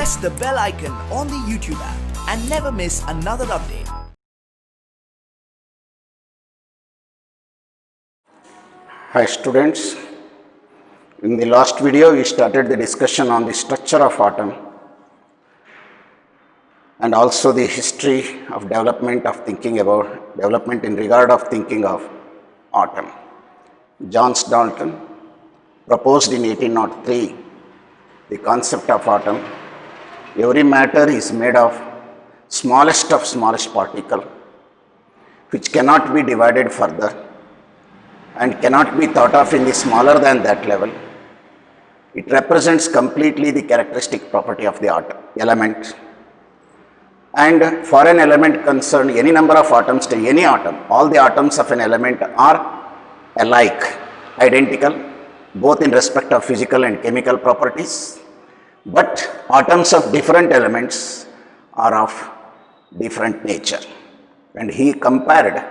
press the bell icon on the YouTube app and never miss another update. Hi students, in the last video we started the discussion on the structure of atom and also the history of development in regard of thinking of atom. John Dalton proposed in 1803 the concept of atom. Every matter is made of smallest particle which cannot be divided further and cannot be thought of in the smaller than that level. It represents completely the characteristic property of the element. And for an element concerned, any number of atoms to any atom, all the atoms of an element are alike, identical, both in respect of physical and chemical properties. But atoms of different elements are of different nature. And he compared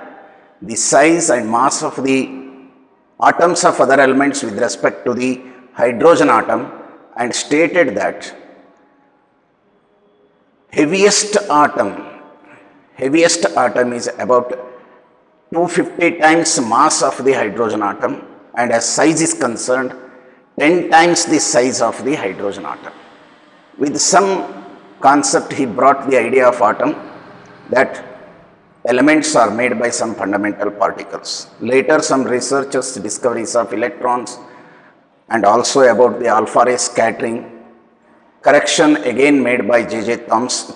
the size and mass of the atoms of other elements with respect to the hydrogen atom and stated that heaviest atom is about 250 times mass of the hydrogen atom, and as size is concerned 10 times the size of the hydrogen atom. With some concept he brought the idea of atom that elements are made by some fundamental particles. Later some researchers' discoveries of electrons and also about the alpha ray scattering, correction again made by J.J. Thomson,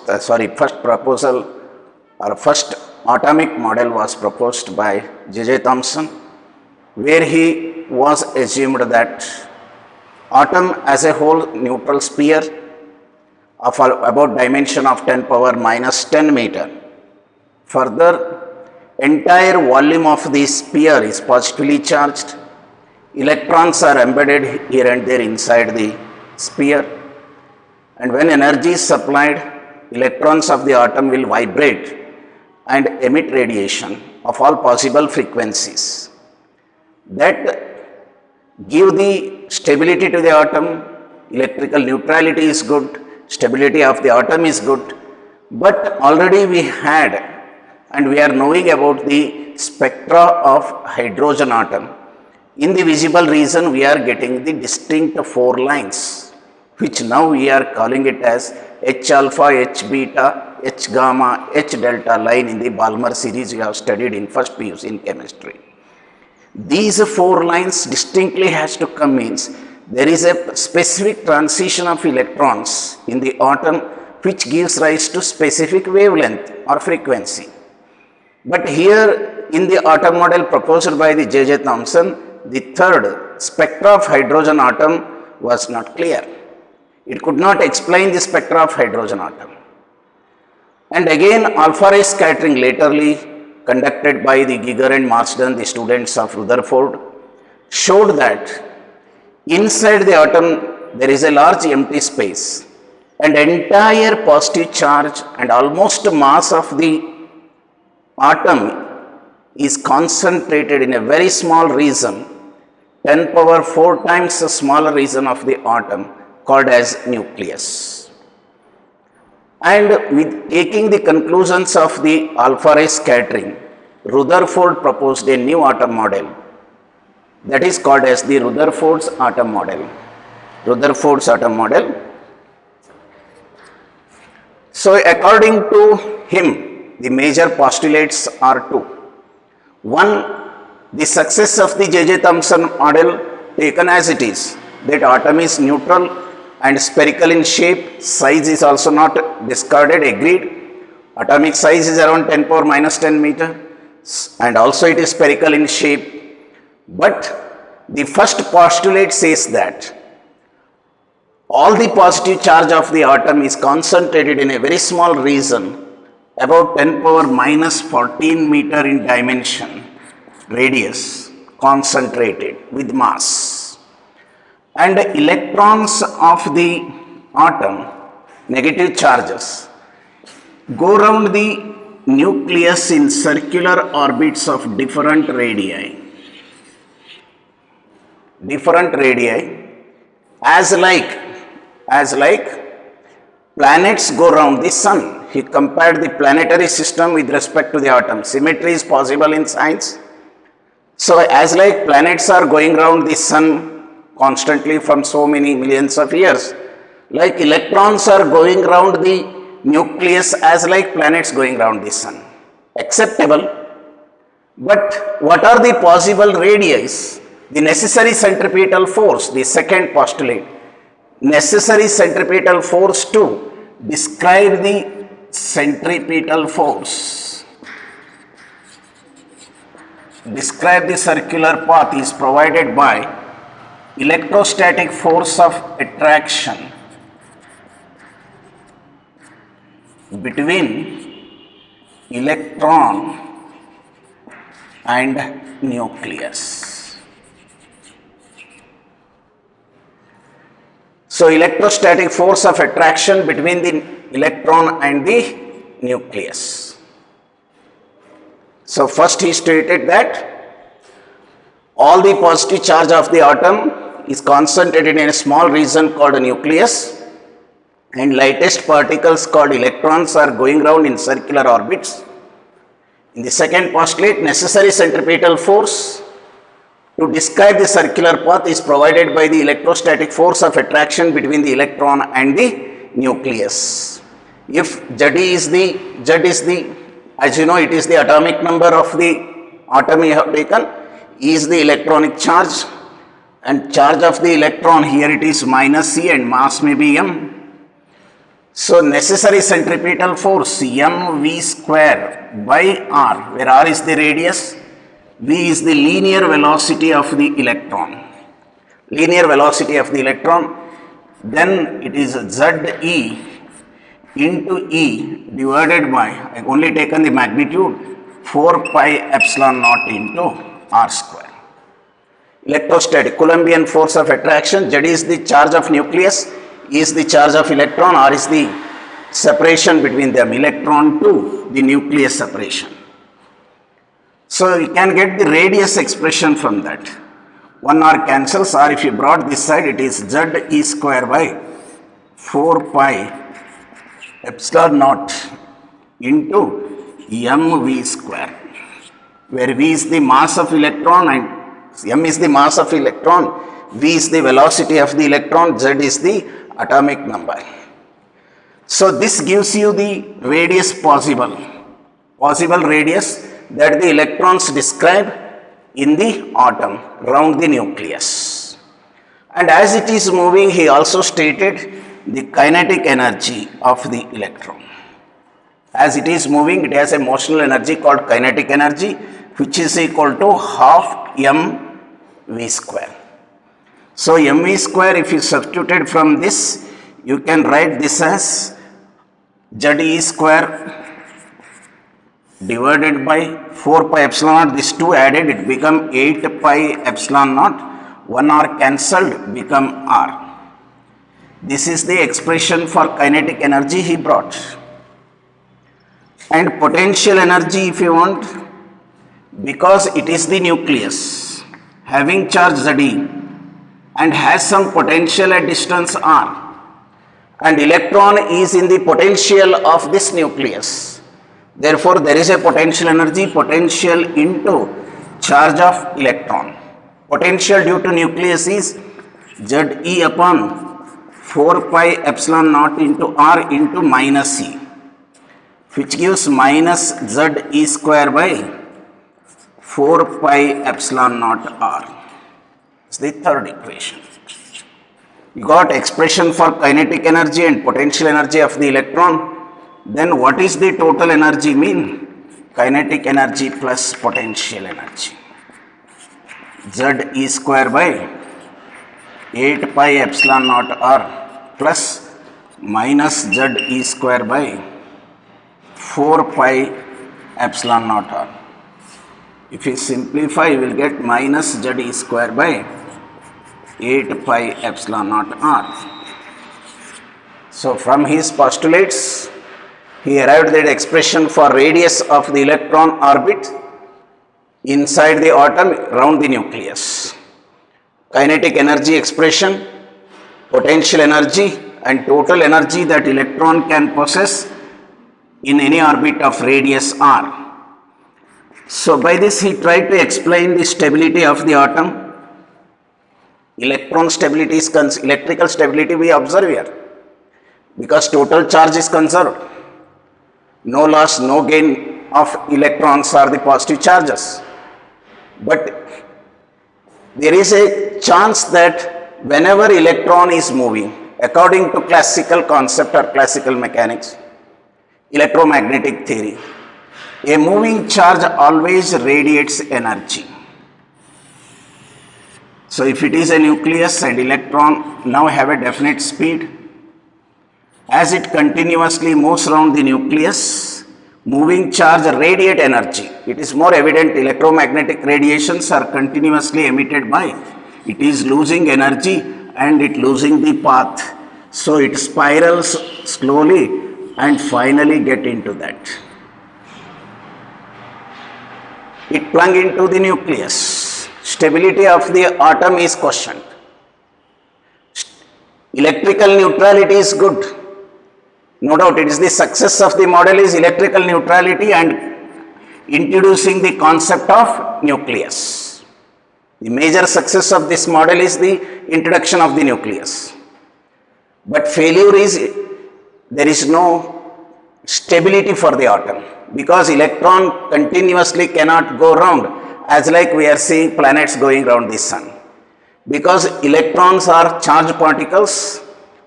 first atomic model was proposed by J.J. Thomson, where he was assumed that atom as a whole neutral sphere of about dimension of 10 power minus 10 meter. Further, entire volume of the sphere is positively charged. Electrons are embedded here and there inside the sphere, and when energy is supplied, electrons of the atom will vibrate and emit radiation of all possible frequencies that give the stability to the atom. Electrical neutrality is good, stability of the atom is good, but already we had and we are knowing about the spectra of hydrogen atom. In the visible region we are getting the distinct 4 lines, which now we are calling it as H alpha, H beta, H gamma, H delta line in the Balmer series you have studied in first PUC in chemistry. These 4 lines distinctly has to come means there is a specific transition of electrons in the atom which gives rise to specific wavelength or frequency. But here in the atom model proposed by the J.J. Thomson, the third spectra of hydrogen atom was not clear. It could not explain the spectra of hydrogen atom. And again alpha ray scattering laterly conducted by the Giger and Marsden, the students of Rutherford, showed that inside the atom there is a large empty space and entire positive charge and almost mass of the atom is concentrated in a very small region, 10 power 4 times the smaller region of the atom called as nucleus. And with taking the conclusions of the alpha ray scattering, Rutherford proposed a new atom model that is called as the Rutherford's atom model. Rutherford's atom model. So according to him, the major postulates are 2. One, the success of the J.J. Thomson model taken as it is, that atom is neutral and spherical in shape, size is also not discarded, agreed. Atomic size is around 10 power minus 10 meter and also it is spherical in shape. But the first postulate says that all the positive charge of the atom is concentrated in a very small region, about 10 power minus 14 meter in dimension, radius, concentrated with mass. And electrons of the atom, negative charges, go around the nucleus in circular orbits of different radii. Different radii as like planets go round the sun. He compared the planetary system with respect to the atom. Symmetry is possible in science. So as like planets are going round the sun constantly from so many millions of years, like electrons are going round the nucleus as like planets going round the sun. Acceptable. But what are the possible radii? The necessary centripetal force, the second postulate. Necessary centripetal force to describe the centripetal force. Describe the circular path is provided by electrostatic force of attraction between electron and nucleus. So electrostatic force of attraction between the electron and the nucleus. So first he stated that all the positive charge of the atom is concentrated in a small region called a nucleus, and lightest particles called electrons are going round in circular orbits. In the second postulate, necessary centripetal force to describe the circular path is provided by the electrostatic force of attraction between the electron and the nucleus. If Z is the, as you know, it is the atomic number of the atom we have taken, E is the electronic charge, and charge of the electron here it is minus C and mass may be m. So necessary centripetal force mv square by r, where r is the radius, v is the linear velocity of the electron. Linear velocity of the electron, then it is Ze into E divided by, I have only taken the magnitude, 4 pi epsilon naught into r square. Electrostatic Coulombian force of attraction, Z is the charge of nucleus, E is the charge of electron, r is the separation between them, electron to the nucleus separation. So you can get the radius expression from that. 1 r cancels, or if you brought this side, it is Ze square by 4 pi epsilon naught into mv square, where v is the mass of electron and m is the mass of electron, v is the velocity of the electron, Z is the atomic number. So this gives you the radius possible radius that the electrons describe in the atom round the nucleus. And as it is moving, he also stated the kinetic energy of the electron. As it is moving, it has a motional energy called kinetic energy, which is equal to half mv square. So mv square, if you substituted from this, you can write this as Ze square divided by 4 pi epsilon naught. This 2 added, it become 8 pi epsilon naught. 1 r cancelled, become r. This is the expression for kinetic energy he brought. And potential energy, if you want, because it is the nucleus having charge Z and has some potential at distance r, and electron is in the potential of this nucleus. Therefore, there is a potential energy, potential into charge of electron. Potential due to nucleus is Ze upon 4 pi epsilon naught into r into minus E, which gives minus Ze square by 4 pi epsilon naught r. It's the third equation. You got expression for kinetic energy and potential energy of the electron. Then what is the total energy mean? Kinetic energy plus potential energy. Ze square by 8 pi epsilon naught r plus minus Ze square by 4 pi epsilon naught r. If you simplify, you will get minus Ze square by 8 pi epsilon naught r. So from his postulates, he arrived at expression for radius of the electron orbit inside the atom around the nucleus. Kinetic energy expression, potential energy and total energy that electron can possess in any orbit of radius r. So by this he tried to explain the stability of the atom. Electron stability is electrical stability we observe here, because total charge is conserved. No loss, no gain of electrons are the positive charges. But there is a chance that whenever electron is moving, according to classical concept or classical mechanics, electromagnetic theory, a moving charge always radiates energy. So if it is a nucleus and electron now have a definite speed, as it continuously moves around the nucleus, moving charge radiate energy. It is more evident electromagnetic radiations are continuously emitted by it is losing energy and it losing the path. So it spirals slowly and finally get into that. It plunged into the nucleus. Stability of the atom is questioned. Electrical neutrality is good. No doubt, it is the success of the model is electrical neutrality and introducing the concept of nucleus. The major success of this model is the introduction of the nucleus. But failure is there is no stability for the atom, because electron continuously cannot go round as like we are seeing planets going around the sun. Because electrons are charged particles,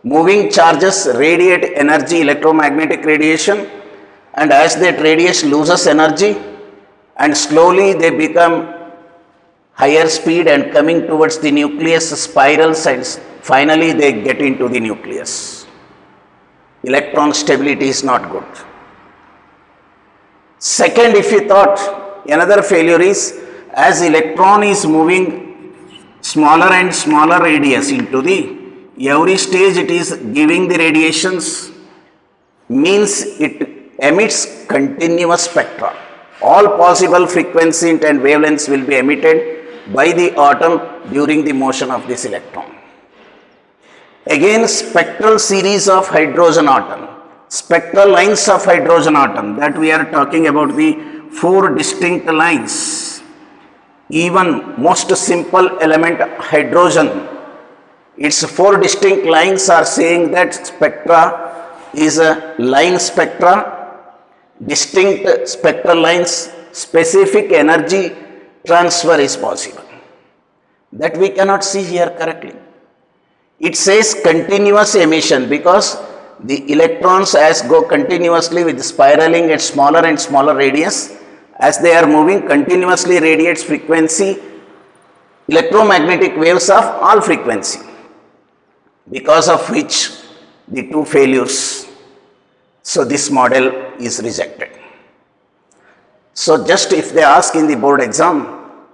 moving charges radiate energy, electromagnetic radiation, and as that radiation loses energy and slowly they become higher speed and coming towards the nucleus spirals and finally they get into the nucleus. Electron stability is not good. Second, if you thought, another failure is as electron is moving smaller and smaller radius into the every stage it is giving the radiations, means it emits continuous spectra. All possible frequencies and wavelengths will be emitted by the atom during the motion of this electron. Again, spectral series of hydrogen atom, spectral lines of hydrogen atom, that we are talking about the 4 distinct lines. Even most simple element hydrogen, its 4 distinct lines are saying that spectra is a line spectra, distinct spectral lines, specific energy transfer is possible. That we cannot see here correctly. It says continuous emission because the electrons as go continuously with spiraling at smaller and smaller radius, as they are moving continuously radiates frequency, electromagnetic waves of all frequency, because of which the 2 failures. So this model is rejected. So just if they ask in the board exam,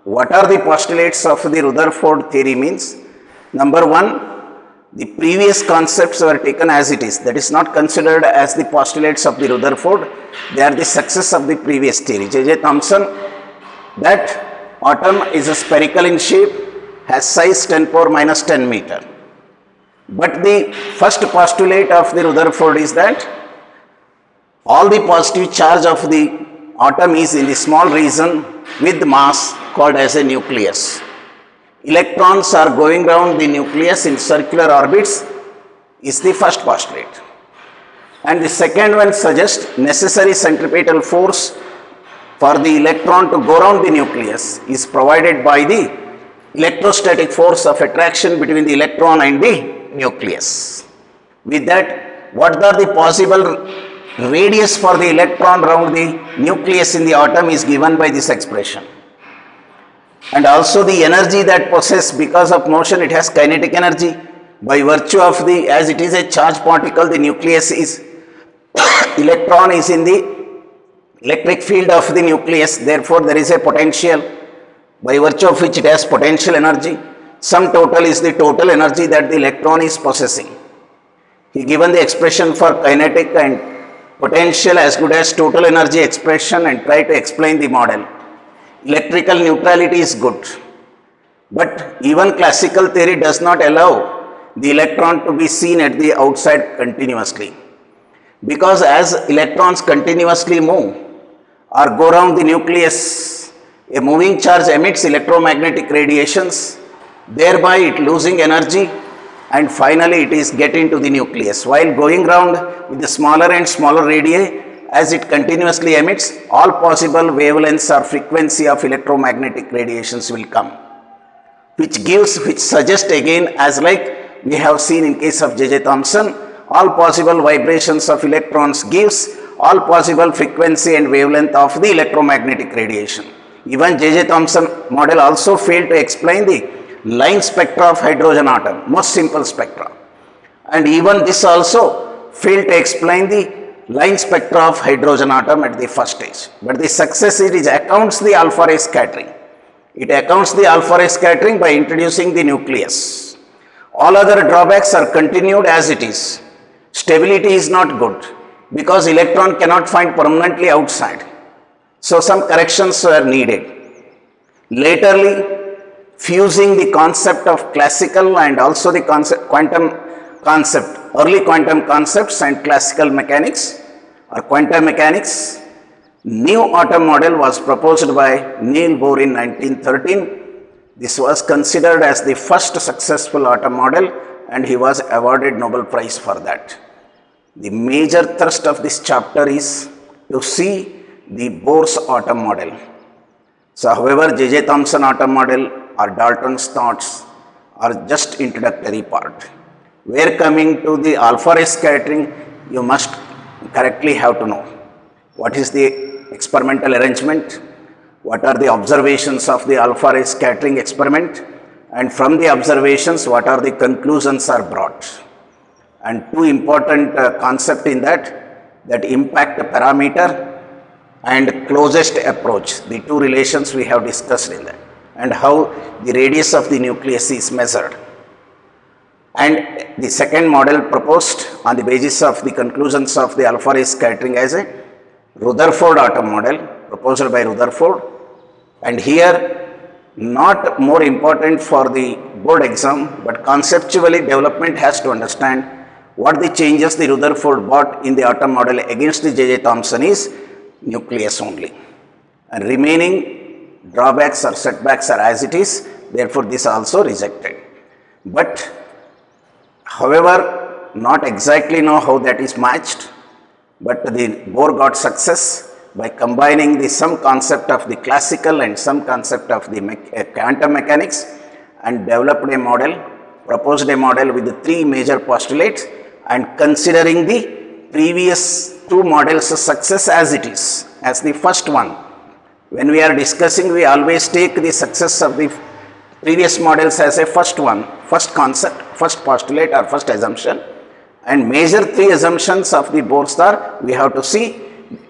what are the postulates of the Rutherford theory means, number 1, the previous concepts were taken as it is, that is not considered as the postulates of the Rutherford, they are the success of the previous theory. J.J. Thomson, that atom is a spherical in shape, has size 10 power minus 10 meter. But the first postulate of the Rutherford is that all the positive charge of the atom is in the small region with mass called as a nucleus. Electrons are going around the nucleus in circular orbits is the first postulate. And the second one suggests necessary centripetal force for the electron to go around the nucleus is provided by the electrostatic force of attraction between the electron and the nucleus. With that, what are the possible radius for the electron around the nucleus in the atom is given by this expression. And also the energy that possesses because of motion, it has kinetic energy by virtue of the, as it is a charged particle, the nucleus is, electron is in the electric field of the nucleus, therefore there is a potential by virtue of which it has potential energy. Sum total is the total energy that the electron is possessing. He given the expression for kinetic and potential as good as total energy expression and try to explain the model. Electrical neutrality is good, but even classical theory does not allow the electron to be seen at the outside continuously. Because as electrons continuously move or go around the nucleus, a moving charge emits electromagnetic radiations, thereby it losing energy, and finally it is getting to the nucleus. While going round with the smaller and smaller radii, as it continuously emits, all possible wavelengths or frequency of electromagnetic radiations will come, which suggests again, as like we have seen in case of J.J. Thomson, all possible vibrations of electrons gives all possible frequency and wavelength of the electromagnetic radiation. Even J.J. Thomson model also failed to explain the line spectra of hydrogen atom, most simple spectra. And even this also failed to explain the line spectra of hydrogen atom at the first stage. But the success it accounts the alpha ray scattering. It accounts the alpha ray scattering by introducing the nucleus. All other drawbacks are continued as it is. Stability is not good because electron cannot find permanently outside. So some corrections were needed. Laterly, fusing the concept of classical and also the quantum concept, early quantum concepts and classical mechanics or quantum mechanics, new atom model was proposed by Niels Bohr in 1913. This was considered as the first successful atom model and he was awarded Nobel Prize for that. The major thrust of this chapter is to see the Bohr's atom model. So however, J.J. Thomson atom model or Dalton's thoughts are just introductory part. Where coming to the alpha ray scattering, you must correctly have to know what is the experimental arrangement, what are the observations of the alpha ray scattering experiment, and from the observations what are the conclusions are brought. And two important concepts in that impact parameter and closest approach, the two relations we have discussed in that, and how the radius of the nucleus is measured. And the second model proposed on the basis of the conclusions of the alpha ray scattering as a Rutherford atom model proposed by Rutherford. And here not more important for the board exam, but conceptually development has to understand what the changes the Rutherford brought in the atom model against the J.J. Thomson is nucleus only. And remaining drawbacks or setbacks are as it is, therefore this also rejected. But however, not exactly know how that is matched, but the Bohr got success by combining some concept of the classical and some concept of the quantum mechanics and developed a model, proposed a model with the three major postulates and considering the previous two models' success as it is, as the first one. When we are discussing, we always take the success of the previous models as a first one, first concept, first postulate or first assumption, and major three assumptions of the Bohr star we have to see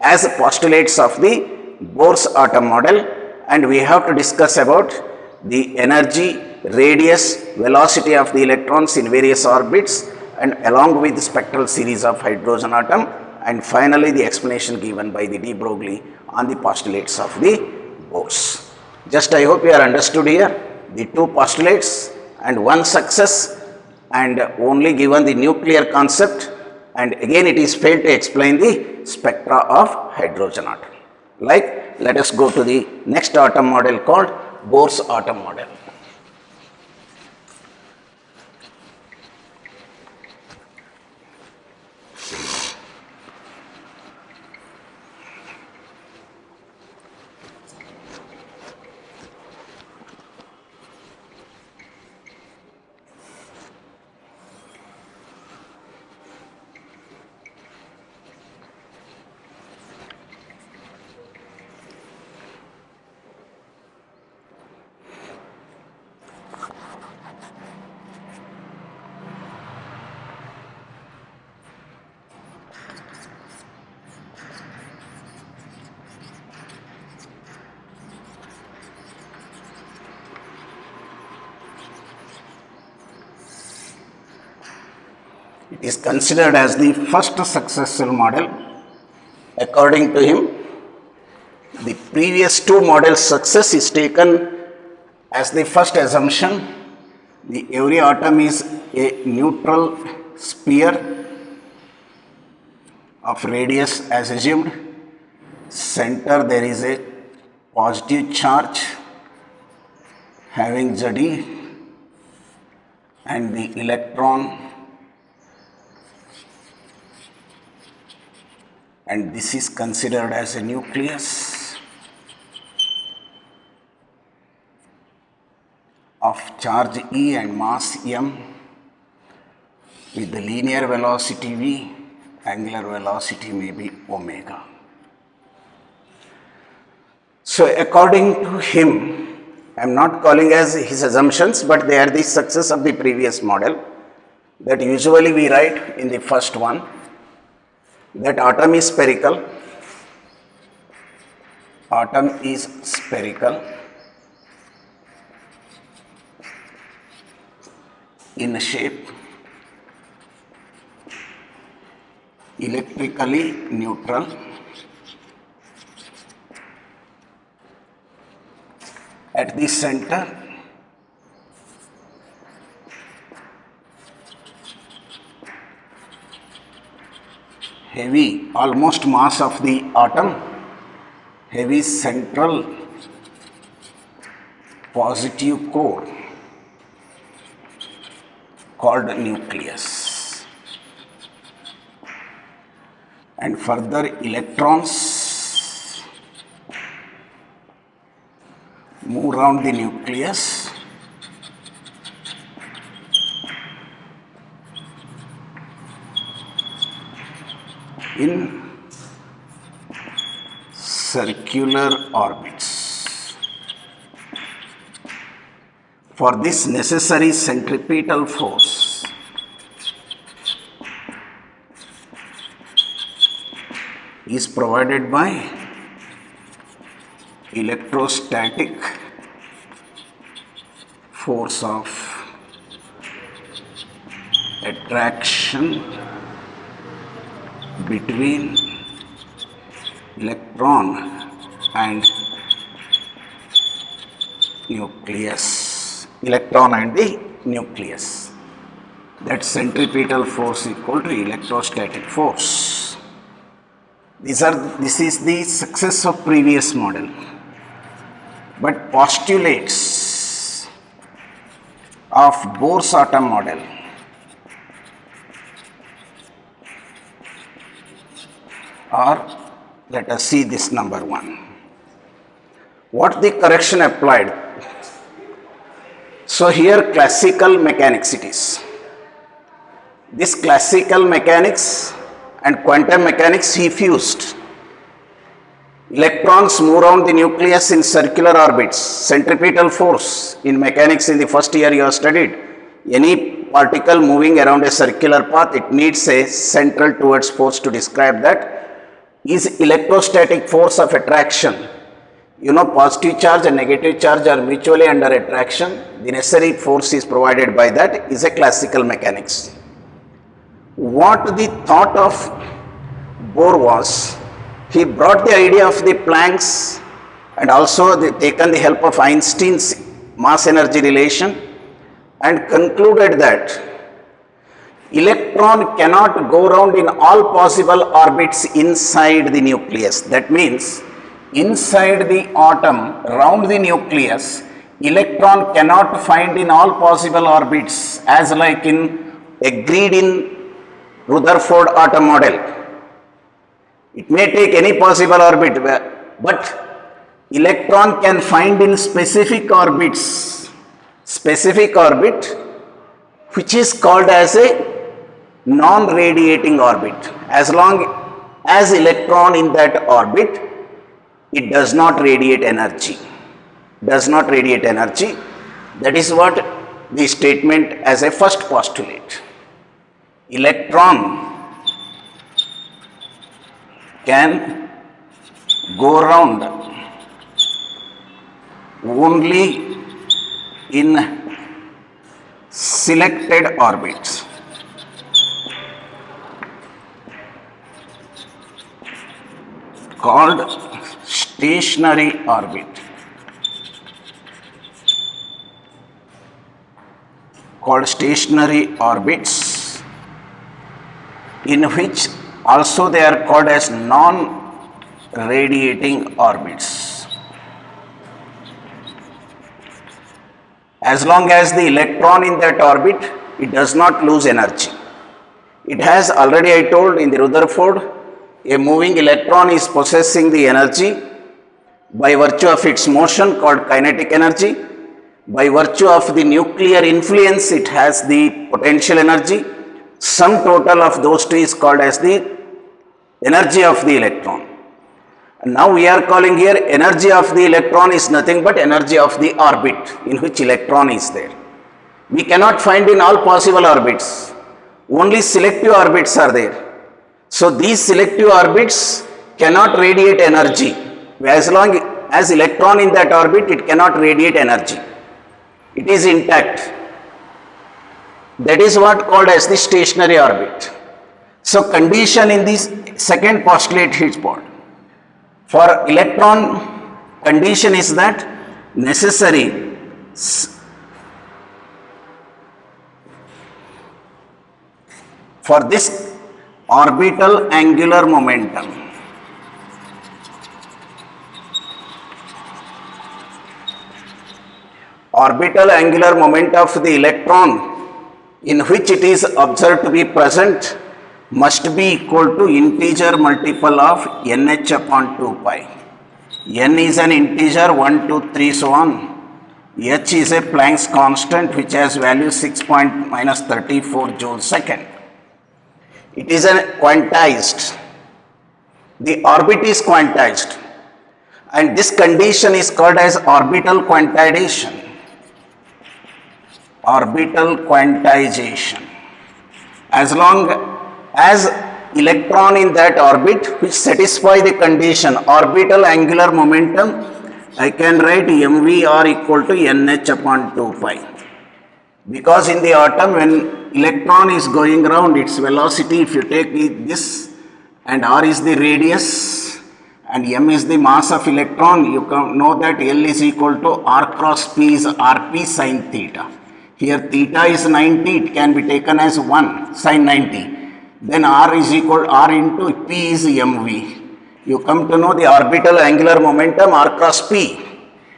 as postulates of the Bohr's atom model, and we have to discuss about the energy, radius, velocity of the electrons in various orbits and along with the spectral series of hydrogen atom, and finally the explanation given by the de Broglie on the postulates of the Bohr's. Just I hope you are understood here the two postulates and one success and only given the nuclear concept, and again it is failed to explain the spectra of hydrogen atom. Like, let us go to the next atom model called Bohr's atom model. It is considered as the first successful model. According to him, the previous two models' success is taken as the first assumption. Every atom is a neutral sphere of radius as assumed. Center there is a positive charge having Ze, and the electron, and this is considered as a nucleus of charge E and mass m with the linear velocity v, angular velocity may be omega. So according to him, I am not calling as his assumptions, but they are the success of the previous model, that usually we write in the first one that atom is spherical. Atom is spherical in shape, electrically neutral, at the center heavy, almost mass of the atom, heavy central positive core called nucleus, and further electrons move around the nucleus in circular orbits. For this necessary centripetal force is provided by electrostatic force of attraction between electron and nucleus, electron and the nucleus. That centripetal force equal to electrostatic force. This is the success of previous model, but postulates of Bohr's atom model are, let us see this number one. What the correction applied? So here classical mechanics it is. This classical mechanics and quantum mechanics he fused. Electrons move around the nucleus in circular orbits. Centripetal force in mechanics in the first year you have studied. Any particle moving around a circular path, it needs a central towards force to describe that. Is electrostatic force of attraction. You know, positive charge and negative charge are mutually under attraction. The necessary force is provided by that, is a classical mechanics. What the thought of Bohr was, he brought the idea of the Planck's and also taken the help of Einstein's mass energy relation and concluded that electron cannot go around in all possible orbits inside the nucleus. That means inside the atom, around the nucleus, electron cannot find in all possible orbits, as like in agreed in Rutherford atom model. It may take any possible orbit, but electron can find in specific orbits, specific orbit which is called as a non-radiating orbit. As long as electron in that orbit, it does not radiate energy. Does not radiate energy. That is what the statement as a first postulate. Electron can go around only in selected orbits. Called stationary orbit. called stationary orbits, in which also they are called as non-radiating orbits. As long as the electron in that orbit, it does not lose energy. It has, already I told in the Rutherford, a moving electron is possessing the energy by virtue of its motion called kinetic energy. By virtue of the nuclear influence, it has the potential energy. Sum total of those two is called as the energy of the electron. And now we are calling here energy of the electron is nothing but energy of the orbit in which electron is there. We cannot find in all possible orbits. Only selective orbits are there. So these selective orbits cannot radiate energy. As long as electron in that orbit, it cannot radiate energy. It is intact. That is what called as the stationary orbit. So condition in this second postulate is what? For electron, condition is that necessary for this orbital angular momentum. Orbital angular momentum of the electron in which it is observed to be present must be equal to integer multiple of nh upon 2 pi. N is an integer 1, 2, 3 so on. H is a Planck's constant which has value 6.-34 joule second. It is a quantized. The orbit is quantized, and this condition is called as orbital quantization. Orbital quantization. As long as electron in that orbit which satisfy the condition orbital angular momentum, I can write mvr equal to nh upon 2 pi. Because in the atom, when electron is going around, its velocity, if you take this and r is the radius and m is the mass of electron, you can know that L is equal to r cross p is rp sin theta. Here theta is 90, it can be taken as 1 sin 90. Then r is equal to r into p is mv. You come to know the orbital angular momentum r cross p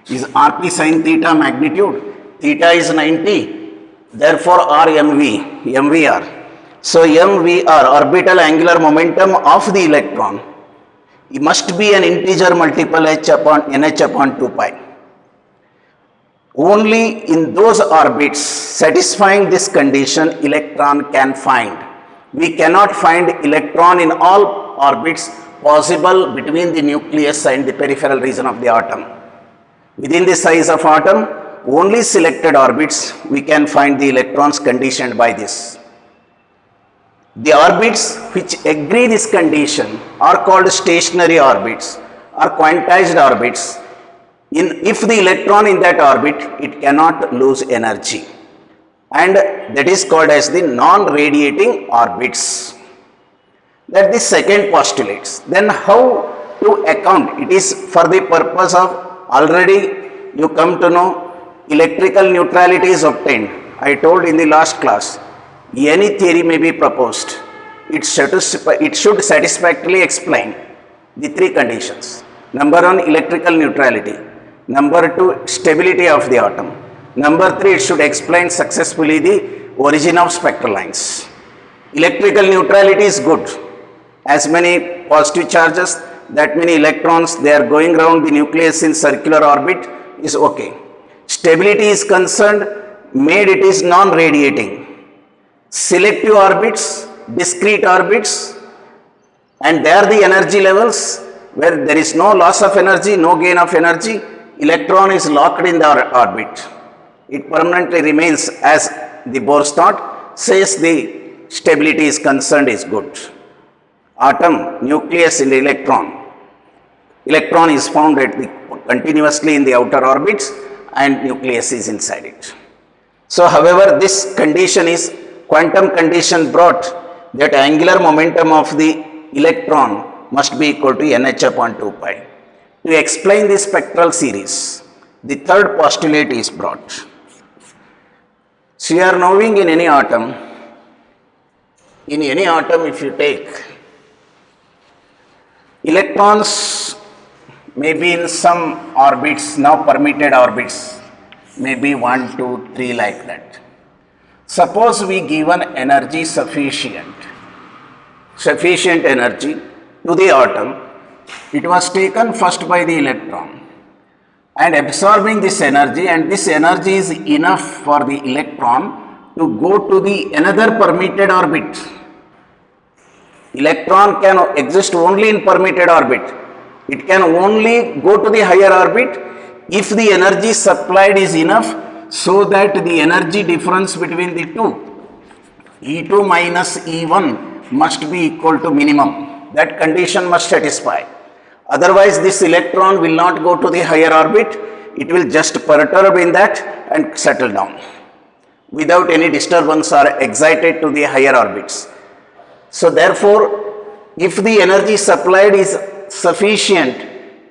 is rp sin theta magnitude. Theta is 90, therefore r mvr. So mvr, orbital angular momentum of the electron, it must be an integer multiple nh upon 2 pi. Only in those orbits satisfying this condition electron can find. We cannot find electron in all orbits possible between the nucleus and the peripheral region of the atom. Within the size of atom, only selected orbits we can find the electrons conditioned by this. The orbits which agree this condition are called stationary orbits or quantized orbits. If the electron in that orbit, it cannot lose energy, and that is called as the non-radiating orbits. That is the second postulates. Then how to account? It is for the purpose of, already you come to know electrical neutrality is obtained. I told in the last class, any theory may be proposed. It should satisfactorily explain the three conditions. Number one, electrical neutrality. Number two, stability of the atom. Number three, it should explain successfully the origin of spectral lines. Electrical neutrality is good. As many positive charges, that many electrons, they are going around the nucleus in circular orbit is okay. Stability is concerned, made it is non-radiating. Selective orbits, discrete orbits, and there the energy levels where there is no loss of energy, no gain of energy, electron is locked in the orbit. It permanently remains as the Bohr's thought says the stability is concerned is good. Atom, nucleus in the electron. Electron is found continuously in the outer orbits and nucleus is inside it. So however, this condition is quantum condition brought that angular momentum of the electron must be equal to nh upon 2 pi. To explain this spectral series, the third postulate is brought. So you are knowing in any atom if you take electrons may be in some orbits, now permitted orbits, maybe 1, 2, 3 like that. Suppose we given energy sufficient energy to the atom, it was taken first by the electron and absorbing this energy, and this energy is enough for the electron to go to the another permitted orbit. Electron can exist only in permitted orbit. It can only go to the higher orbit if the energy supplied is enough so that the energy difference between the two, E2 minus E1, must be equal to minimum. That condition must satisfy. Otherwise, this electron will not go to the higher orbit. It will just perturb in that and settle down without any disturbance or excited to the higher orbits. So therefore, if the energy supplied is sufficient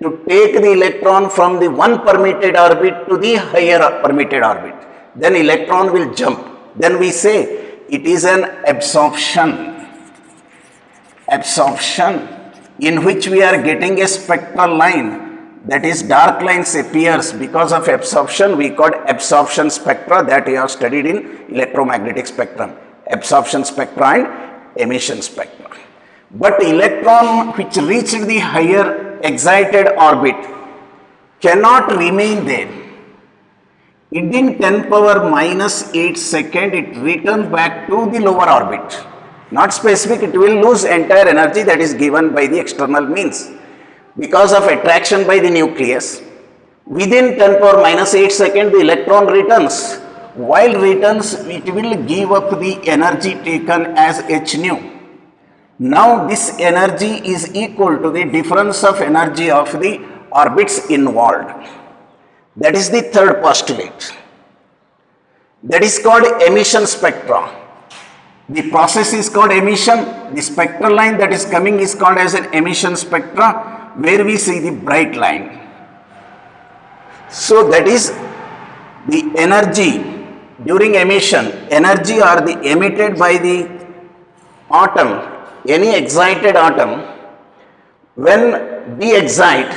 to take the electron from the one permitted orbit to the higher permitted orbit, then electron will jump. Then we say it is an absorption in which we are getting a spectral line, that is dark lines appears because of absorption. We call absorption spectra, that you have studied in electromagnetic spectrum, absorption spectra and emission spectra. But electron which reached the higher excited orbit cannot remain there. In 10 power minus 8 second, it returns back to the lower orbit. Not specific, it will lose entire energy that is given by the external means because of attraction by the nucleus. Within 10 power minus 8 second, the electron returns. While returns, it will give up the energy taken as h nu. Now this energy is equal to the difference of energy of the orbits involved. That is the third postulate. That is called emission spectra. The process is called emission. The spectral line that is coming is called as an emission spectra, where we see the bright line. So that is the energy during emission, energy are the emitted by the atom, any excited atom. When we excite,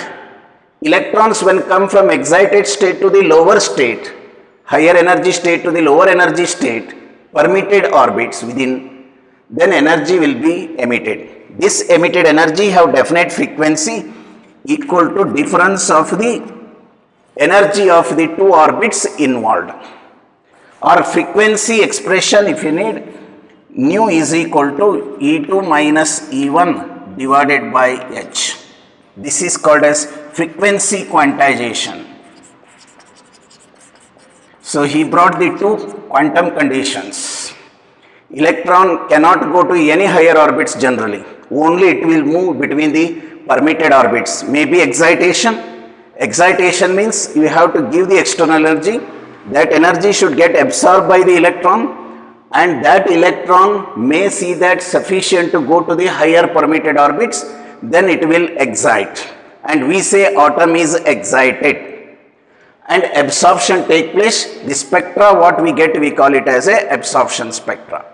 electrons when come from excited state to the lower state, higher energy state to the lower energy state, permitted orbits within, then energy will be emitted. This emitted energy have definite frequency equal to difference of the energy of the two orbits involved. Or frequency expression, if you need, nu is equal to E2 minus E1 divided by h. This is called as frequency quantization. So he brought the two quantum conditions. Electron cannot go to any higher orbits generally. Only it will move between the permitted orbits. Maybe excitation. Excitation means you have to give the external energy. That energy should get absorbed by the electron, and that electron may see that sufficient to go to the higher permitted orbits, then it will excite. And we say atom is excited. And absorption take place. The spectra what we get, we call it as a absorption spectra.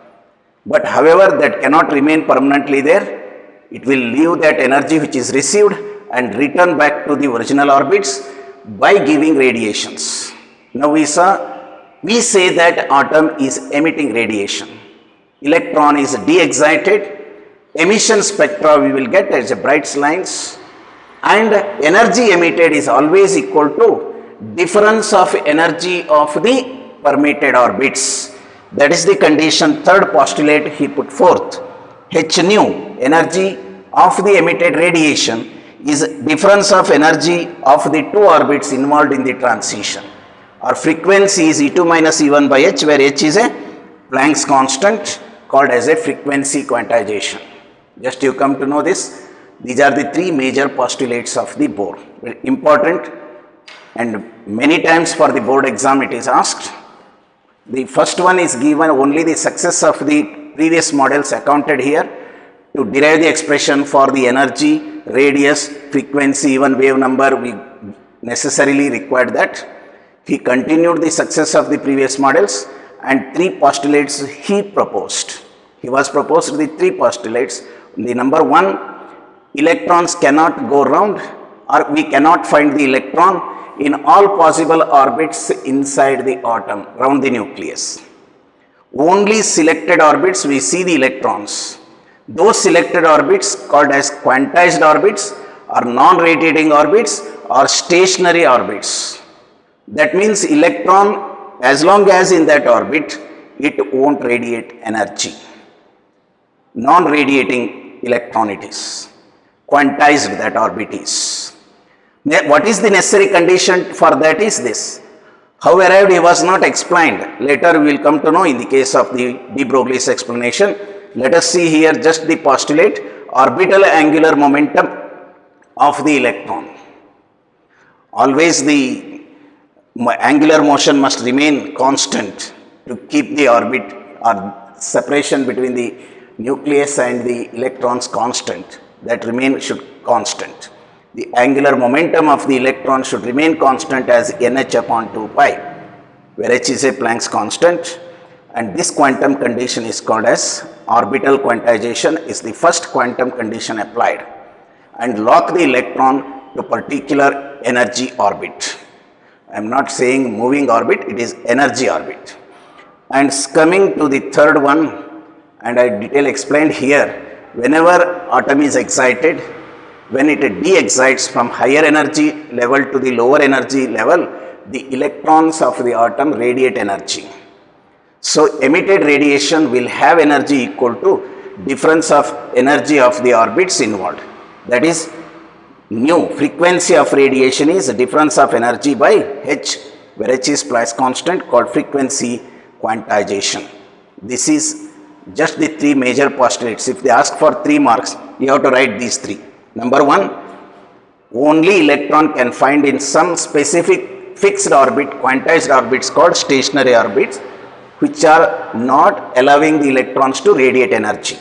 But however, that cannot remain permanently there. It will leave that energy which is received and return back to the original orbits by giving radiations. Now we say that atom is emitting radiation. Electron is de-excited. Emission spectra we will get as a bright lines, and energy emitted is always equal to difference of energy of the permitted orbits. That is the condition, third postulate he put forth. H nu, energy of the emitted radiation, is difference of energy of the two orbits involved in the transition. Our frequency is E2 minus E1 by h, where h is a Planck's constant called as a frequency quantization. Just you come to know this. These are the three major postulates of the Bohr. Very important, and many times for the board exam it is asked. The first one is given only the success of the previous models accounted here to derive the expression for the energy, radius, frequency, even wave number. We necessarily required that. He continued the success of the previous models, and three postulates he proposed. He was proposed the three postulates. The number one, electrons cannot go round, or we cannot find the electron in all possible orbits inside the atom round the nucleus. Only selected orbits we see the electrons. Those selected orbits called as quantized orbits or non-radiating orbits or stationary orbits. That means electron, as long as in that orbit, it won't radiate energy. Non-radiating electron it is. Quantized that orbit is. What is the necessary condition for that is this. How arrived he was not explained. Later we will come to know in the case of the de Broglie's explanation. Let us see here just the postulate, orbital angular momentum of the electron. Always the angular motion must remain constant to keep the orbit or separation between the nucleus and the electrons constant. That remain should constant. The angular momentum of the electron should remain constant as nh upon 2 pi, where h is a Planck's constant, and this quantum condition is called as orbital quantization, is the first quantum condition applied and lock the electron to particular energy orbit. I am not saying moving orbit, it is energy orbit. And coming to the third one, and I detail explained here, whenever atom is excited, when it de-excites from higher energy level to the lower energy level, the electrons of the atom radiate energy. So emitted radiation will have energy equal to difference of energy of the orbits involved. That is nu, frequency of radiation is difference of energy by h, where h is Planck's constant, called frequency quantization. This is just the three major postulates. If they ask for 3 marks, you have to write these three. Number one, only electron can find in some specific fixed orbit, quantized orbits called stationary orbits, which are not allowing the electrons to radiate energy,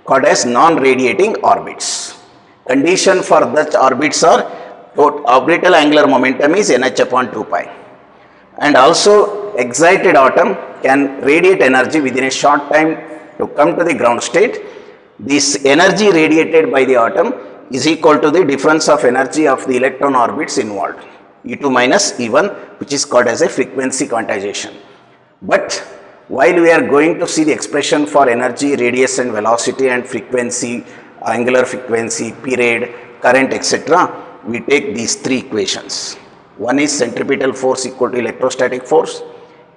called as non-radiating orbits. Condition for such orbits are orbital angular momentum is nh upon 2 pi. And also excited atom can radiate energy within a short time to come to the ground state. This energy radiated by the atom is equal to the difference of energy of the electron orbits involved, E2 minus E1, which is called as a frequency quantization. But while we are going to see the expression for energy, radius and velocity and frequency, angular frequency, period, current, etc., we take these three equations. One is centripetal force equal to electrostatic force,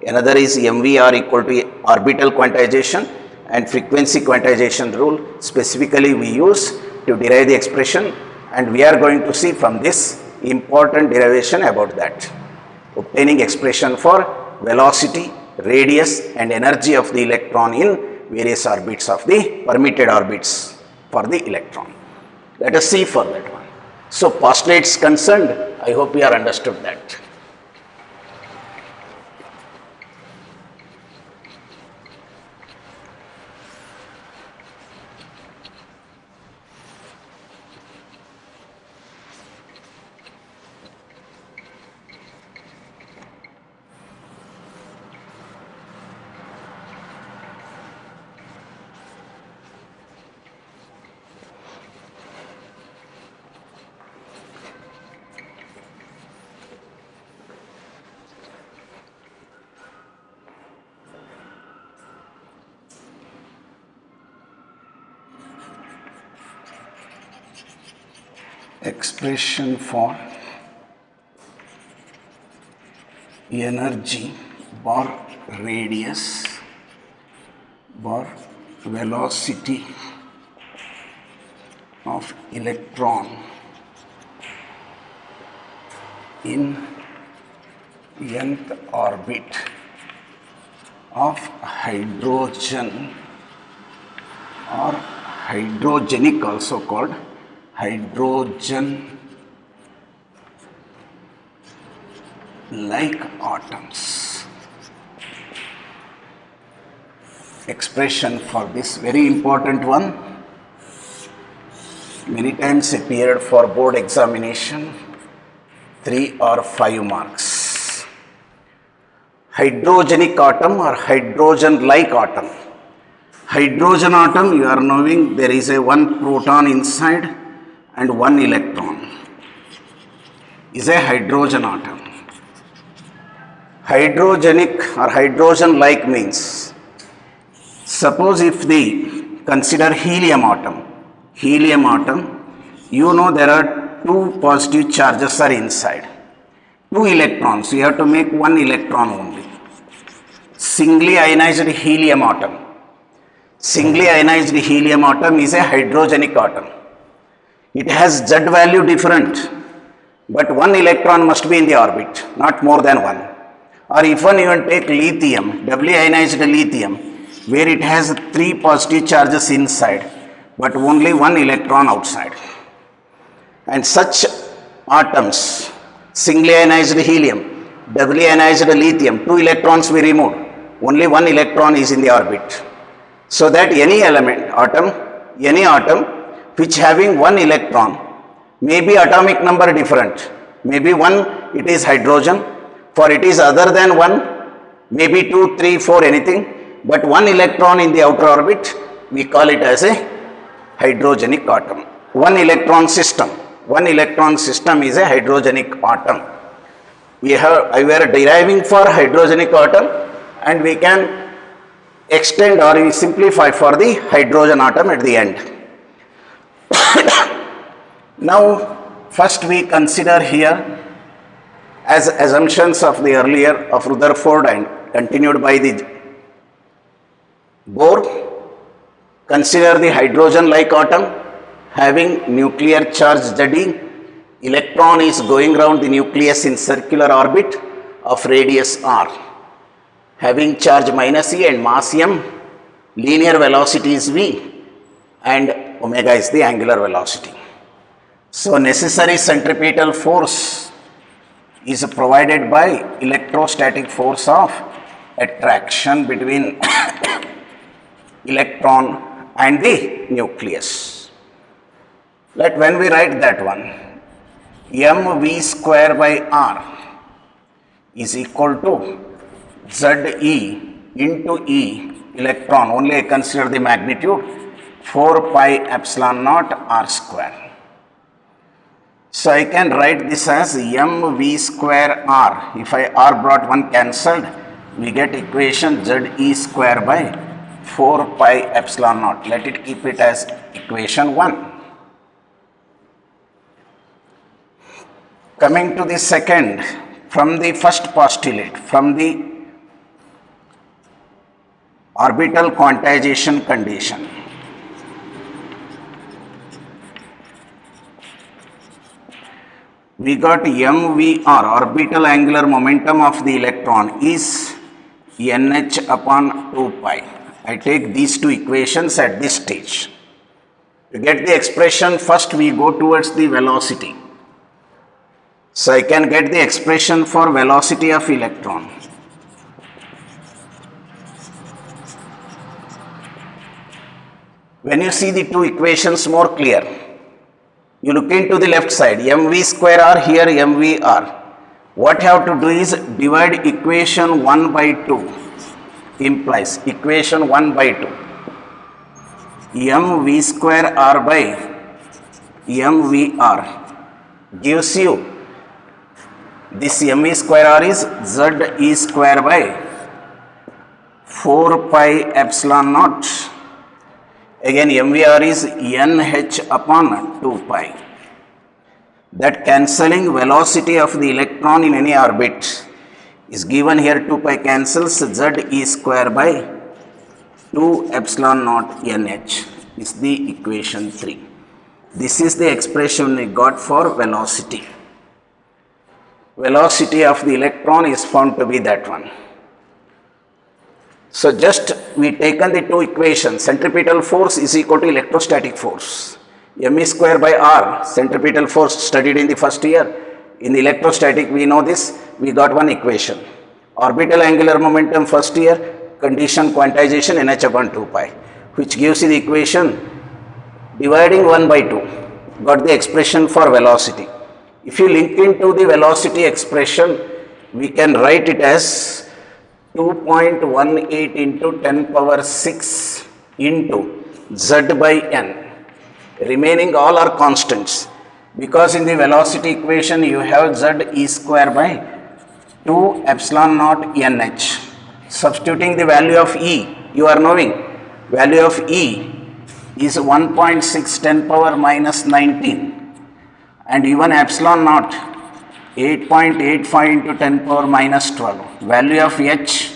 another is MVR equal to orbital quantization, and frequency quantization rule specifically we use to derive the expression, and we are going to see from this important derivation about that. Obtaining expression for velocity, radius and energy of the electron in various orbits of the permitted orbits for the electron. Let us see for that one. So postulates concerned, I hope we are understood that. Expression for energy bar radius bar velocity of electron in nth orbit of hydrogen or hydrogenic, also called hydrogen like atoms. Expression for this very important one, many times appeared for board examination, 3 or 5 marks. hydrogenic atom or hydrogen-like atom. Hydrogen atom, you are knowing there is a one proton inside and one electron, is a hydrogen atom. Hydrogenic or hydrogen-like means, suppose if the consider helium atom, you know there are two positive charges are inside, two electrons, you have to make one electron only. Singly ionized helium atom. Singly ionized helium atom is a hydrogenic atom. It has Z value different, but one electron must be in the orbit, not more than one. Or if one even take lithium, doubly ionized lithium, where it has three positive charges inside, but only one electron outside. And such atoms, singly ionized helium, doubly ionized lithium, two electrons we removed, only one electron is in the orbit. So that any atom which having one electron, may be atomic number different, maybe one it is hydrogen, for it is other than one, maybe 2, 3, 4 anything, but one electron in the outer orbit, we call it as a hydrogenic atom. One electron system is a hydrogenic atom. We are deriving for hydrogenic atom, and we can extend or we simplify for the hydrogen atom at the end. Now, first we consider here as assumptions of the earlier of Rutherford and continued by the Bohr. Consider the hydrogen-like atom having nuclear charge Ze. Electron is going around the nucleus in circular orbit of radius r, having charge minus e and mass m, linear velocity is v, and omega is the angular velocity. So necessary centripetal force is provided by electrostatic force of attraction between electron and the nucleus. When we write that one, mv square by r is equal to Ze into E electron, only I consider the magnitude, 4 pi epsilon naught r square. So I can write this as mv square r. If I r brought one cancelled, we get equation Ze square by 4 pi epsilon naught. Let it keep it as equation 1. Coming to the second, from the first postulate, from the orbital quantization condition, we got mvr, orbital angular momentum of the electron, is nh upon 2 pi. I take these two equations at this stage. To get the expression, first we go towards the velocity. So I can get the expression for velocity of electron. When you see the two equations more clear, you look into the left side, mv square r, here mvr. What you have to do is divide equation 1 by 2, implies equation 1 by 2. mv square r by mvr gives you this mv square r is Ze square by 4 pi epsilon naught. Again mvr is nh upon 2 pi. That cancelling velocity of the electron in any orbit is given here, 2 pi cancels, Ze square by 2 epsilon naught nh is the equation 3. This is the expression we got for velocity. Velocity of the electron is found to be that one. So just we taken the two equations, centripetal force is equal to electrostatic force. mE square by r, centripetal force studied in the first year. In the electrostatic we know this, we got one equation. Orbital angular momentum first year, condition quantization nh upon 2 pi, which gives you the equation dividing 1 by 2, got the expression for velocity. If you link into the velocity expression, we can write it as 2.18 into 10 power 6 into z by n. Remaining all are constants, because in the velocity equation you have z e square by 2 epsilon naught nh. Substituting the value of e, you are knowing value of e is 1.6 10 power minus 19, and even epsilon naught 8.85 into 10 power minus 12. Value of h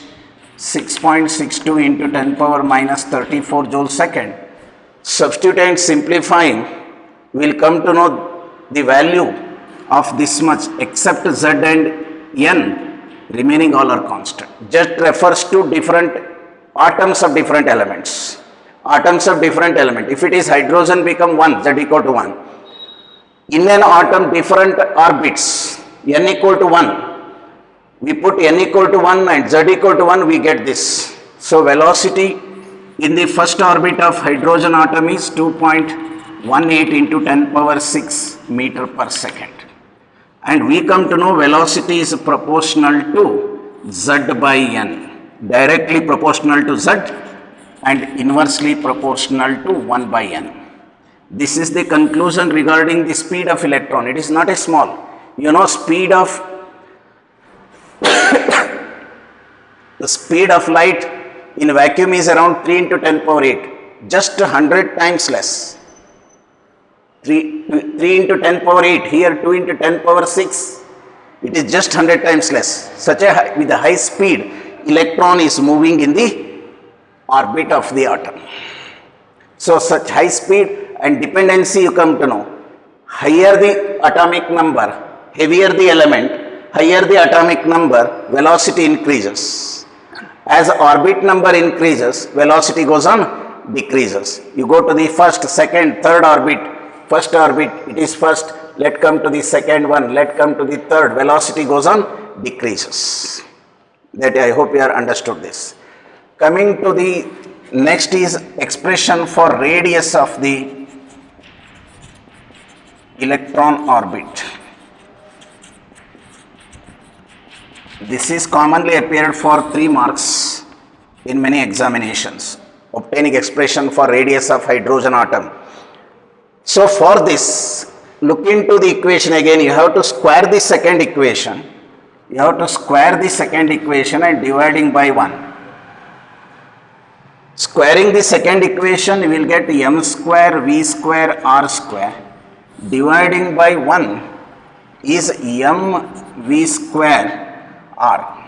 6.62 into 10 power minus 34 joule second. Substitute and simplifying, we will come to know the value of this much, except z and n, remaining all are constant. Just refers to different atoms of different elements. Atoms of different element. If it is hydrogen, become 1, z equal to 1. In an atom, different orbits, n equal to 1. We put n equal to 1 and z equal to 1, we get this. So velocity in the first orbit of hydrogen atom is 2.18 into 10 power 6 meter per second. And we come to know velocity is proportional to z by n, directly proportional to z and inversely proportional to 1 by n. This is the conclusion regarding the speed of electron. It is not a small. You know, speed of the speed of light in vacuum is around 3 into 10 power 8, just 100 times less. 3 into 10 power 8, here 2 into 10 power 6, it is just 100 times less. With a high speed, electron is moving in the orbit of the atom. So such high speed and dependency you come to know. Higher the atomic number, heavier the element, higher the atomic number, velocity increases. As orbit number increases, velocity goes on, decreases. You go to the first, second, third orbit. First orbit, it is first, let come to the second one, let come to the third, velocity goes on, decreases. That I hope you are understood this. Coming to the next is expression for radius of the electron orbit. This is commonly appeared for 3 marks in many examinations, obtaining expression for radius of hydrogen atom. So for this, look into the equation again. You have to square the second equation. You have to square the second equation and dividing by 1. Squaring the second equation, we will get m square v square r square. Dividing by 1 is m v square r,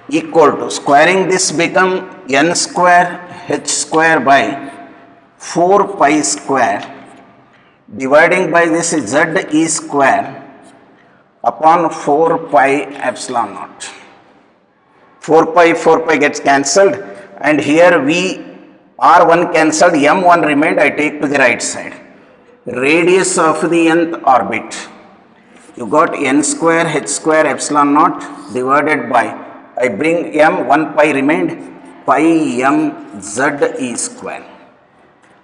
equal to, squaring this become n square h square by 4 pi square, dividing by this is z e square upon 4 pi epsilon naught. 4 pi gets cancelled, and here v r1 cancelled, m1 remained, I take to the right side. Radius of the nth orbit, you got n square h square epsilon naught divided by, I bring m, 1 pi remained, pi m z e square.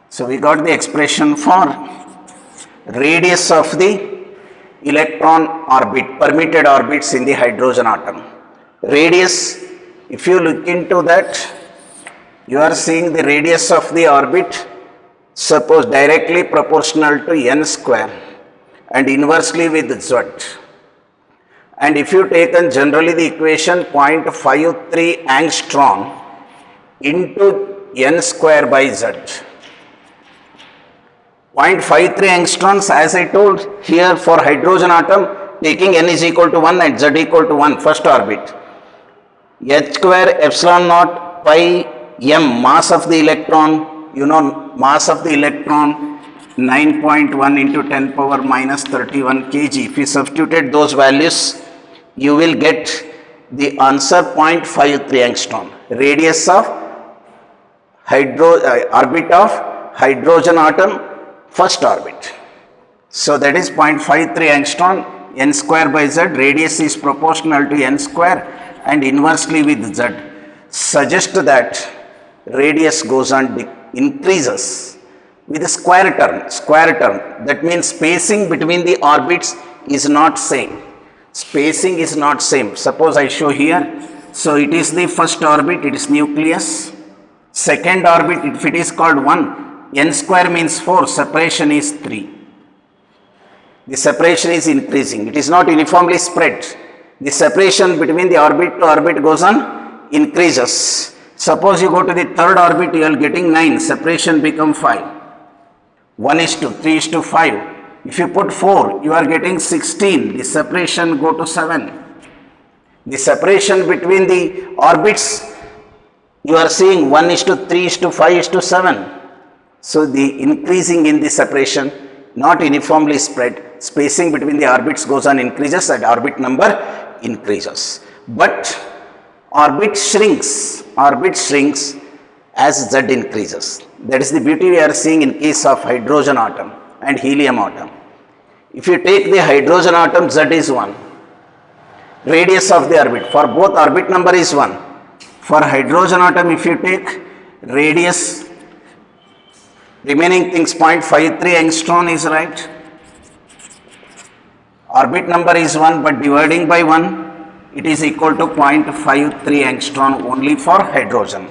So we got the expression for radius of the electron orbit, permitted orbits in the hydrogen atom. Radius, if you look into that, you are seeing the radius of the orbit, suppose directly proportional to n square and inversely with z. And if you taken generally the equation 0.53 angstrom into n square by z. 0.53 angstroms, as I told here for hydrogen atom, taking n is equal to 1 and z equal to 1, first orbit. H square epsilon naught pi m, mass of the electron, you know, mass of the electron 9.1 into 10 power minus 31 kg. If you substituted those values, you will get the answer 0.53 angstrom, radius of orbit of hydrogen atom, first orbit. So that is 0.53 angstrom, n square by z, radius is proportional to n square and inversely with z. Suggest that radius goes on, increases with a square term. That means spacing between the orbits is not same. spacing is not same. Suppose I show here, so it is the first orbit, it is nucleus. Second orbit, if it is called 1, n square means 4, separation is 3. The separation is increasing, it is not uniformly spread. The separation between the orbit to orbit goes on, increases. Suppose you go to the third orbit, you are getting 9, separation become 5. 1:3:5. If you put 4, you are getting 16, the separation go to 7. The separation between the orbits, you are seeing 1:3:5:7. So the increasing in the separation, not uniformly spread, spacing between the orbits goes on increases and orbit number increases. But orbit shrinks as Z increases. That is the beauty we are seeing in case of hydrogen atom and helium atom. If you take the hydrogen atom, Z is 1. Radius of the orbit, for both orbit number is 1. For hydrogen atom, if you take radius, remaining things 0.53 angstrom is right. Orbit number is 1, but dividing by 1, it is equal to 0.53 angstrom only for hydrogen.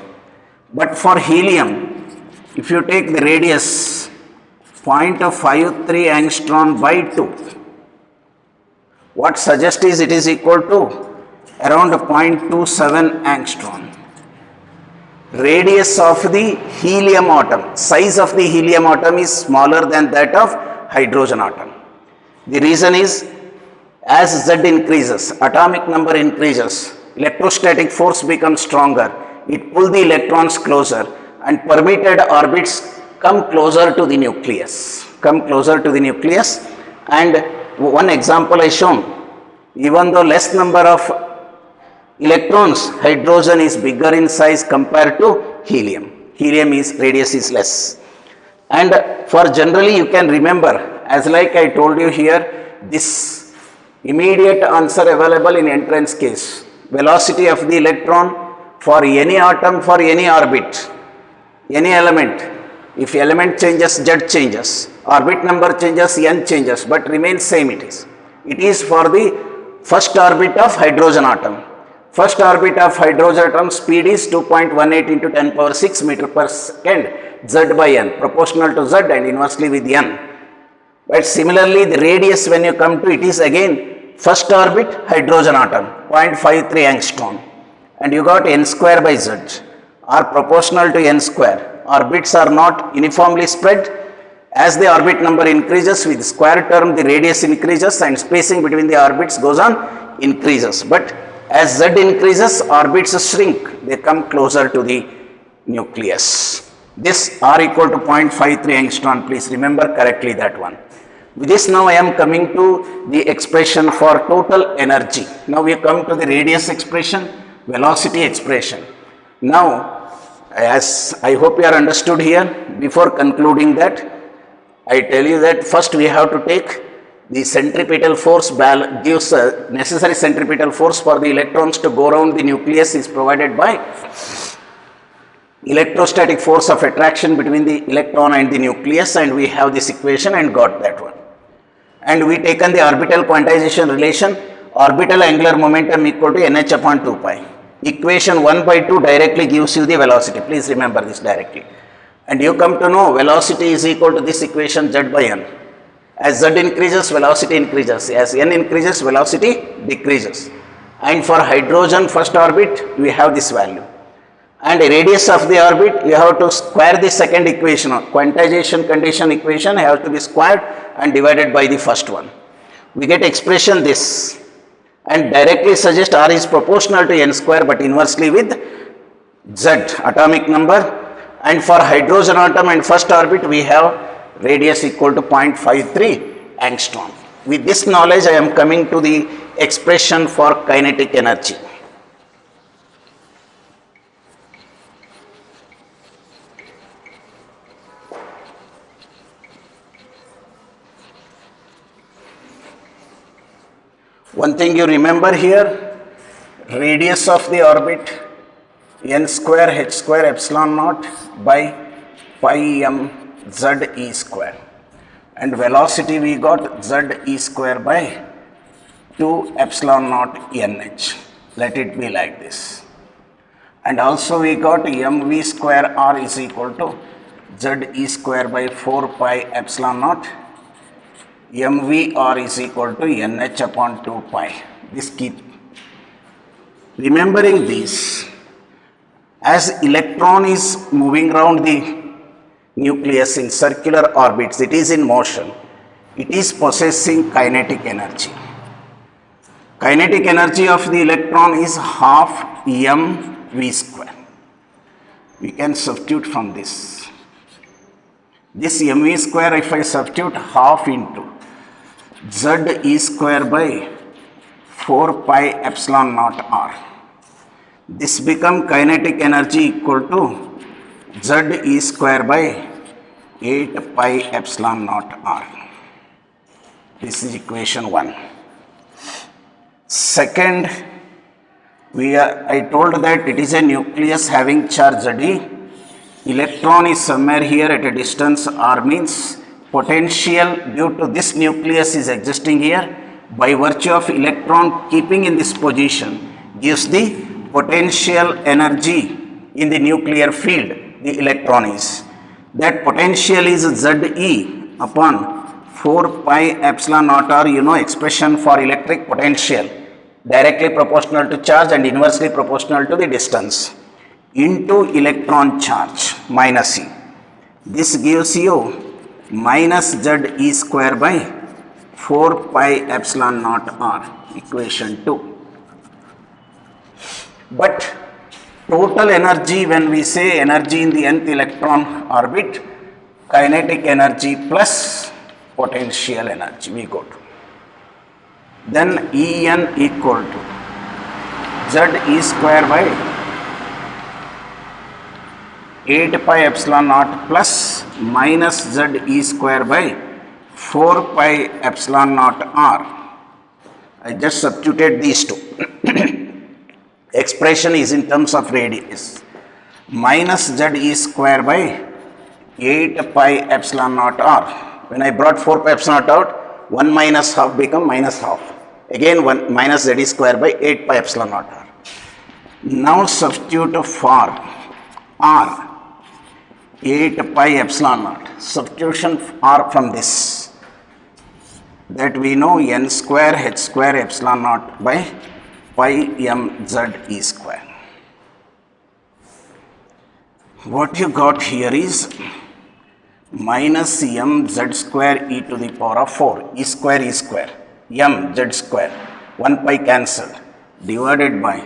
But for helium, if you take the radius 0.53 angstrom by 2, what suggests is it is equal to around 0.27 angstrom. Radius of the helium atom, size of the helium atom is smaller than that of hydrogen atom. The reason is, as Z increases, atomic number increases, electrostatic force becomes stronger, it pulls the electrons closer and permitted orbits come closer to the nucleus, and one example I shown, even though less number of electrons, hydrogen is bigger in size compared to helium. Helium is radius is less. And for generally you can remember, as like I told you here, this immediate answer available in entrance case, velocity of the electron for any atom, for any orbit, any element, if element changes, Z changes, orbit number changes, N changes, but remains same it is. It is for the first orbit of hydrogen atom. First orbit of hydrogen atom speed is 2.18 into 10 power 6 meter per second, Z by N, proportional to Z and inversely with N. But similarly, the radius when you come to it is again first orbit hydrogen atom, 0.53 angstrom, and you got N square by Z are proportional to N square. Orbits are not uniformly spread. As the orbit number increases, with square term the radius increases and spacing between the orbits goes on increases. But as Z increases, orbits shrink, they come closer to the nucleus. This R equal to 0.53 angstrom, please remember correctly that one. With this now I am coming to the expression for total energy. Now we come to the radius expression, velocity expression. Now, as I hope you are understood here, before concluding that, I tell you that first we have to take the centripetal force gives a necessary centripetal force for the electrons to go around the nucleus is provided by electrostatic force of attraction between the electron and the nucleus, and we have this equation and got that one. And we taken the orbital quantization relation, orbital angular momentum equal to nh upon 2 pi. Equation 1 by 2 directly gives you the velocity, please remember this directly. And you come to know velocity is equal to this equation Z by N. As Z increases, velocity increases. As N increases, velocity decreases. And for hydrogen first orbit, we have this value. And radius of the orbit, you have to square the second equation. Quantization condition equation has to be squared and divided by the first one. We get expression this. And directly suggest R is proportional to N square, but inversely with Z, atomic number. And for hydrogen atom and first orbit, we have radius equal to 0.53 angstrom. With this knowledge, I am coming to the expression for kinetic energy. One thing you remember here, radius of the orbit N square h square epsilon naught by pi m z e square, and velocity we got z e square by 2 epsilon naught nh. Let it be like this. And also we got mv square r is equal to ze square by 4 pi epsilon naught mv r is equal to nh upon 2 pi. This keep remembering this. As electron is moving around the nucleus in circular orbits, it is in motion, it is possessing kinetic energy. Kinetic energy of the electron is half mv square. We can substitute from this. This mv square, if I substitute half into ze square by 4 pi epsilon naught r, this become kinetic energy equal to ze square by 8 pi epsilon naught r. This is equation 1. Second, I told that it is a nucleus having charge Z. Electron is somewhere here at a distance r, means potential due to this nucleus is existing here. By virtue of electron keeping in this position gives the potential energy in the nuclear field the electron is. That potential is Ze upon 4 pi epsilon naught r, you know expression for electric potential, directly proportional to charge and inversely proportional to the distance, into electron charge minus E. This gives you minus Ze square by 4 pi epsilon naught r, equation 2. But total energy, when we say energy in the nth electron orbit, kinetic energy plus potential energy we go to. Then En equal to Ze square by 8 pi epsilon naught plus minus Ze square by 4 pi epsilon naught r. I just substituted these two. Expression is in terms of radius. Minus Ze square by 8 pi epsilon naught r. When I brought 4 pi epsilon naught out, 1 minus half become minus half. Again 1 minus Ze square by 8 pi epsilon naught r. Now substitute for r 8 pi epsilon naught. Substitution r from this, that we know n square h square epsilon naught by pi m Ze square. What you got here is minus m z square e to the power of 4, e square m z square 1 pi cancelled, divided by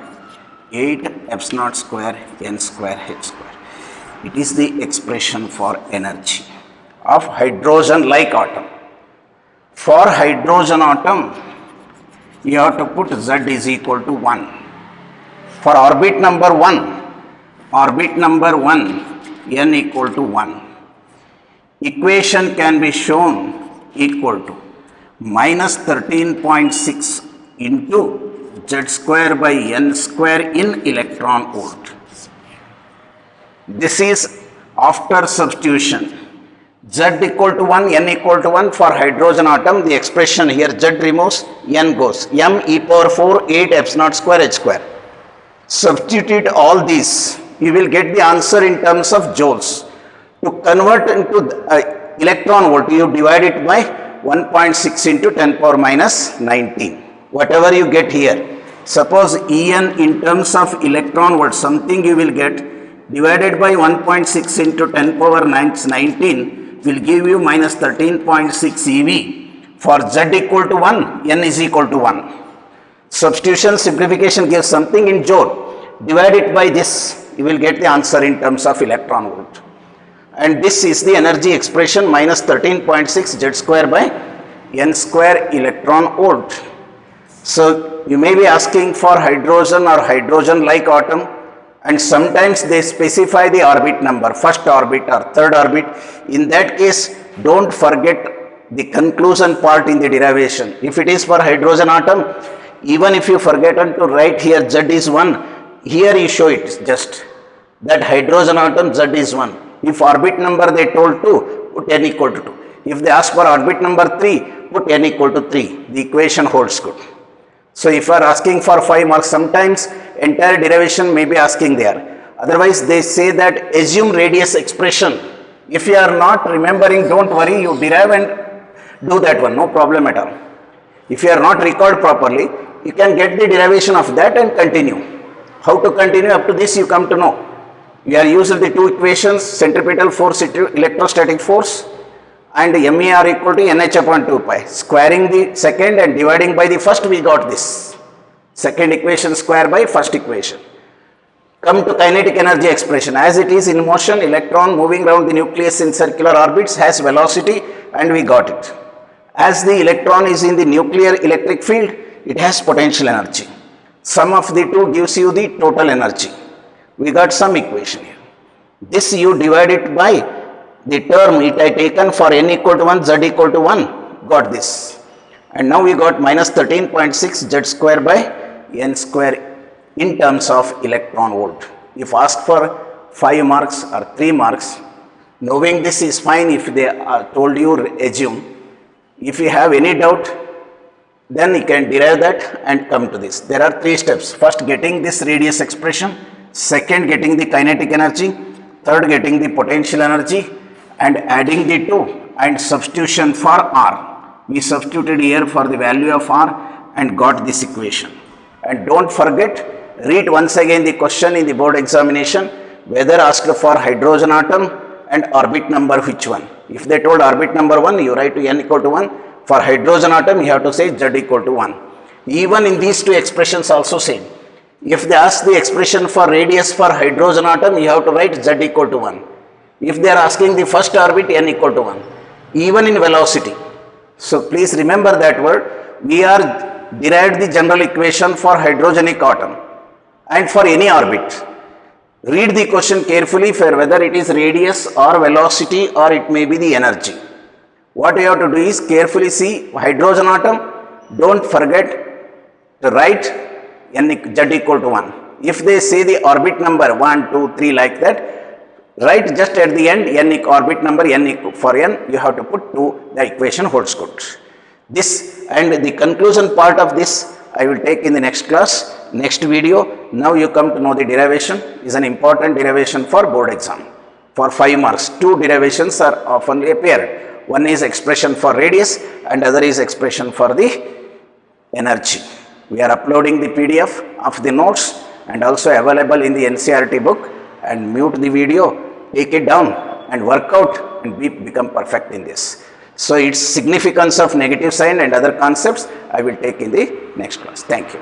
8 epsilon naught square n square h square. It is the expression for energy of hydrogen like atom. For hydrogen atom, you have to put Z is equal to 1. For orbit number 1, n equal to 1. Equation can be shown equal to minus 13.6 into Z square by n square in electron volt. This is after substitution. Z equal to 1, n equal to 1 for hydrogen atom. The expression here Z removes, n goes. M e power 4 8 epsilon naught square h square. Substitute all these, you will get the answer in terms of joules. To convert into electron volt, you divide it by 1.6 into 10 power minus 19. Whatever you get here. Suppose En in terms of electron volt, something you will get, divided by 1.6 into 10 power 19 will give you minus 13.6 eV. For Z equal to 1, n is equal to 1. Substitution simplification gives something in joule. Divide it by this, you will get the answer in terms of electron volt. And this is the energy expression, minus 13.6 Z square by n square electron volt. So you may be asking for hydrogen or hydrogen like atom, and sometimes they specify the orbit number, first orbit or third orbit. In that case, don't forget the conclusion part in the derivation. If it is for hydrogen atom, even if you forget to write here Z is 1, here you show it just that hydrogen atom Z is 1. If orbit number they told 2, put n equal to 2. If they ask for orbit number 3, put n equal to 3. The equation holds good. So if you are asking for 5 marks, sometimes entire derivation may be asking there. Otherwise they say that assume radius expression. If you are not remembering, don't worry, you derive and do that one, no problem at all. If you are not recalled properly, you can get the derivation of that and continue. How to continue, up to this you come to know. We are using the two equations, centripetal force, electrostatic force, and MER equal to NH upon 2 pi. Squaring the second and dividing by the first, we got this. Second equation square by first equation. Come to kinetic energy expression. As it is in motion, electron moving around the nucleus in circular orbits has velocity, and we got it. As the electron is in the nuclear electric field, it has potential energy. Sum of the two gives you the total energy. We got some equation here. This you divide it by the term it I taken for n equal to 1, z equal to 1, got this. And now we got minus 13.6 z square by n square in terms of electron volt. If asked for 5 marks or 3 marks, knowing this is fine. If they told you assume, if you have any doubt, then you can derive that and come to this. There are 3 steps. First, getting this radius expression. Second, getting the kinetic energy. Third, getting the potential energy and adding the 2 and substitution for R. We substituted here for the value of R and got this equation. And don't forget, read once again the question in the board examination, whether asked for hydrogen atom and orbit number which one. If they told orbit number 1, you write to n equal to 1. For hydrogen atom, you have to say z equal to 1. Even in these two expressions also same. If they ask the expression for radius for hydrogen atom, you have to write z equal to 1. If they are asking the first orbit, n equal to 1. Even in velocity. So please remember that word. We are derived the general equation for hydrogenic atom and for any orbit. Read the question carefully for whether it is radius or velocity or it may be the energy. What you have to do is carefully see hydrogen atom. Don't forget to write z equal to 1. If they say the orbit number 1, 2, 3 like that, write just at the end n orbit number n for n, you have to put 2, the equation holds good. This and the conclusion part of this I will take in the next class, next video. Now you come to know the derivation is an important derivation for board exam. For 5 marks, 2 derivations are often appear. One is expression for radius and other is expression for the energy. We are uploading the PDF of the notes and also available in the NCERT book, and mute the video, take it down and work out and become perfect in this. So its significance of negative sign and other concepts I will take in the next class. Thank you.